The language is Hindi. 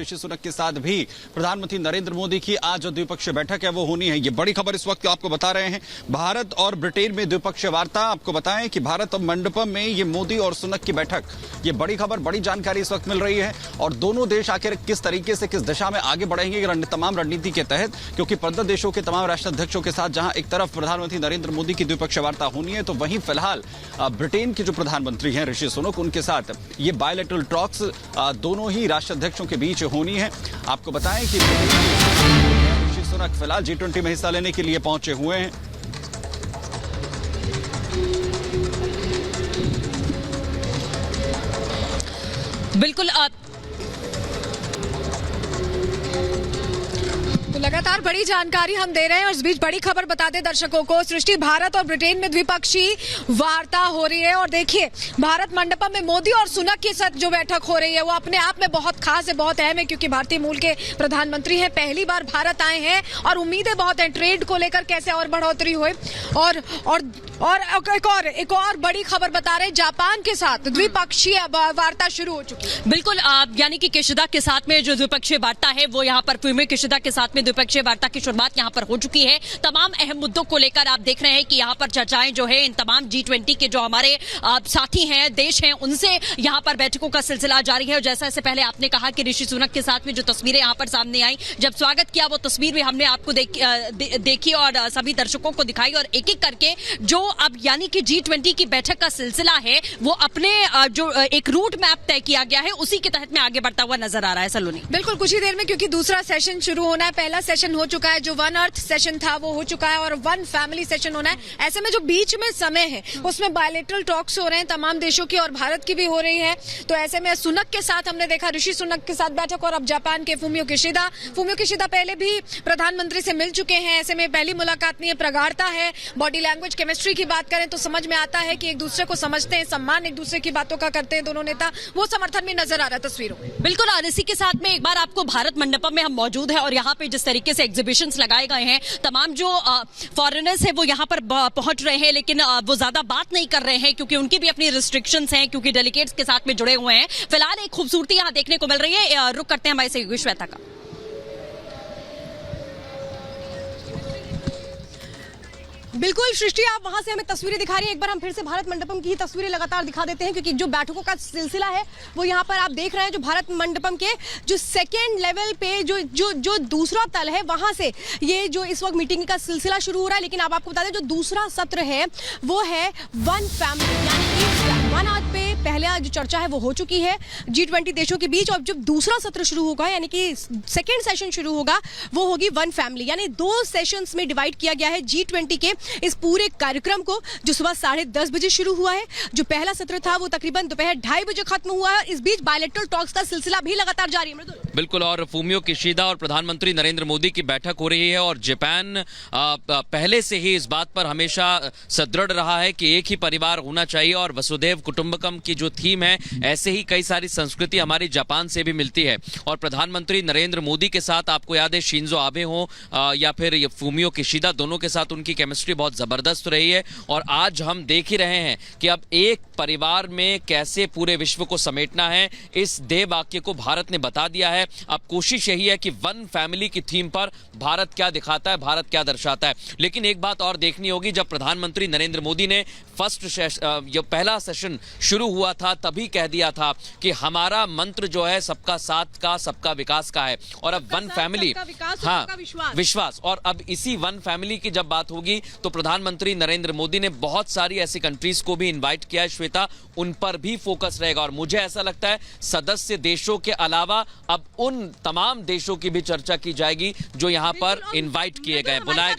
ऋषि सुनक के साथ भी प्रधानमंत्री नरेंद्र मोदी की आज जो द्विपक्षीय बैठक है वो होनी है। ये बड़ी खबर इस वक्त आपको बता रहे हैं। भारत और ब्रिटेन में द्विपक्षीय वार्ता। आपको बताएं कि भारत और मंडपम में ये मोदी और सुनक की बैठक, ये बड़ी खबर, बड़ी जानकारी इस वक्त मिल रही है। और दोनों देश आखिर किस तरीके से, किस दिशा में आगे बढ़ेंगे तमाम रणनीति के तहत, क्योंकि 15 देशों के तमाम राष्ट्राध्यक्षों के साथ जहां एक तरफ प्रधानमंत्री नरेंद्र मोदी की द्विपक्षीय वार्ता होनी है, तो वहीं फिलहाल ब्रिटेन के जो प्रधानमंत्री हैं ऋषि सुनक, उनके साथ ये बायलैटरल टॉक्स दोनों ही राष्ट्राध्यक्षों के बीच होनी है। आपको बताएं कि ऋषि सुनक फिलहाल G20 में हिस्सा लेने के लिए पहुंचे हुए हैं। बिल्कुल तो लगातार बड़ी जानकारी हम दे रहे हैं और इस बीच बड़ी खबर बता दें दर्शकों को। सृष्टि, भारत और ब्रिटेन में द्विपक्षीय वार्ता हो रही है और देखिए भारत मंडपम में मोदी और सुनक के साथ जो बैठक हो रही है वो अपने आप में बहुत खास है, बहुत अहम है, क्योंकि भारतीय मूल के प्रधानमंत्री हैं, पहली बार भारत आए हैं और उम्मीदें बहुत हैं ट्रेड को लेकर कैसे और बढ़ोतरी हुई। और एक और बड़ी खबर बता रहे, जापान के साथ द्विपक्षीय वार्ता शुरू हो चुकी है। बिल्कुल, यानी कि किशिदा के साथ में जो द्विपक्षीय वार्ता है वो यहाँ पर फूमियो किशिदा के साथ में द्विपक्षीय वार्ता की शुरुआत यहाँ पर हो चुकी है। तमाम अहम मुद्दों को लेकर आप देख रहे हैं कि यहाँ पर चर्चाएं जो है इन तमाम G20 के जो हमारे साथी हैं, देश हैं, उनसे यहाँ पर बैठकों का सिलसिला जारी है। और जैसा इससे पहले आपने कहा कि ऋषि सुनक के साथ में जो तस्वीरें यहाँ पर सामने आई, जब स्वागत किया वो तस्वीर भी हमने आपको देखी और सभी दर्शकों को दिखाई, और एक एक करके जो अब यानी कि G20 की बैठक का सिलसिला है वो अपने जो एक रूट मैप तय किया गया है उसी के तहत में आगे बढ़ता हुआ नजर आ रहा है। सलोनी, बिल्कुल कुछ ही देर में, क्योंकि दूसरा सेशन शुरू होना है। पहला सेशन हो चुका है, जो वन अर्थ सेशन था वो हो चुका है और वन फैमिली सेशन होना है। ऐसे में जो बीच में समय है उसमें बायलैटरल टॉक्स हो रहे हैं तमाम देशों की और भारत की भी हो रही है। तो ऐसे में सुनक के साथ हमने देखा ऋषि सुनक के साथ बैठक, और अब जापान के फूमियो किशिदा पहले भी प्रधानमंत्री से मिल चुके हैं। ऐसे में पहली मुलाकात नहीं है, प्रगाढ़ता है। बॉडी लैंग्वेज, केमिस्ट्री की बात करें तो समझ में आता है कि एक दूसरे को समझते हैं, सम्मान एक दूसरे की बातों का करते हैं दोनों नेता, वो समर्थन भी नजर आ रहा है तस्वीरों में। बिल्कुल, और इसी के साथ में एक बार आपको भारत मंडपम में हम मौजूद है और यहाँ पे जिस तरीके से एग्जीबिशंस लगाए गए हैं, तमाम जो फॉरेनर्स हैं वो यहाँ पर पहुंच रहे हैं, लेकिन वो ज्यादा बात नहीं कर रहे हैं क्योंकि उनकी भी अपनी रिस्ट्रिक्शंस हैं, क्योंकि डेलीगेट्स के साथ में जुड़े हुए हैं। फिलहाल एक खूबसूरती यहाँ देखने को मिल रही है। रुक करते हैं हमारे सहयोगी श्वेता का। बिल्कुल सृष्टि, आप वहां से हमें तस्वीरें दिखा रही हैं। एक बार हम फिर से भारत मंडपम की ही तस्वीरें लगातार दिखा देते हैं, क्योंकि जो बैठकों का सिलसिला है वो यहाँ पर आप देख रहे हैं। जो भारत मंडपम के जो सेकेंड लेवल पे जो दूसरा तल है, वहां से ये जो इस वक्त मीटिंग का सिलसिला शुरू हो रहा है। लेकिन अब आपको बता दें, जो दूसरा सत्र है वो है वन फैमिली, यानी कि वन अर्थ पे पहले जो चर्चा है वो हो चुकी है G20 देशों के बीच, और जब दूसरा सत्र शुरू होगा यानी कि सेकेंड सेशन शुरू होगा वो होगी वन फैमिली। यानी 2 सेशंस में डिवाइड किया गया है G20 के इस पूरे कार्यक्रम को, जो सुबह 10:30 बजे शुरू हुआ है। जो पहला सत्र था वो तकरीबन दोपहर 2:30 बजे खत्म हुआ है। इस बीच बायलैटरल टॉक्स का सिलसिला भी लगातार जारी है। बिल्कुल, और फूमियो किशिदा और प्रधानमंत्री नरेंद्र मोदी की बैठक हो रही है। और जापान पहले से ही इस बात पर हमेशा सुदृढ़ रहा है कि एक ही परिवार होना चाहिए, और वसुधैव कुटुंबकम की जो थीम है, ऐसे ही कई सारी संस्कृति हमारी जापान से भी मिलती है। और प्रधानमंत्री नरेंद्र मोदी के साथ आपको याद है शिंजो आबे हो या फिर फूमियो किशिदा, दोनों के साथ उनकी केमिस्ट्री बहुत जबरदस्त रही है। और आज हम देख ही रहे हैं कि अब एक परिवार में कैसे पूरे विश्व को समेटना है, इस देह वाक्य को भारत ने बता दिया है। अब कोशिश यही है कि वन फैमिली की थीम पर भारत क्या दिखाता है, भारत क्या दर्शाता है। लेकिन एक बात और देखनी होगी, जब प्रधानमंत्री नरेंद्र मोदी ने जो पहला सेशन शुरू हुआ था तभी कह दिया था कि हमारा मंत्र जो है सबका साथ का, सबका विकास का है। और अब वन फैमिली, हाँ, विश्वास। और अब इसी वन फैमिली की जब बात होगी तो प्रधानमंत्री नरेंद्र मोदी ने बहुत सारी ऐसी कंट्रीज को भी इनवाइट किया है श्वेता, उन पर भी फोकस रहेगा। और मुझे ऐसा लगता है सदस्य देशों के अलावा अब उन तमाम देशों की भी चर्चा की जाएगी जो यहाँ पर इनवाइट किए गए, बुलाए गए।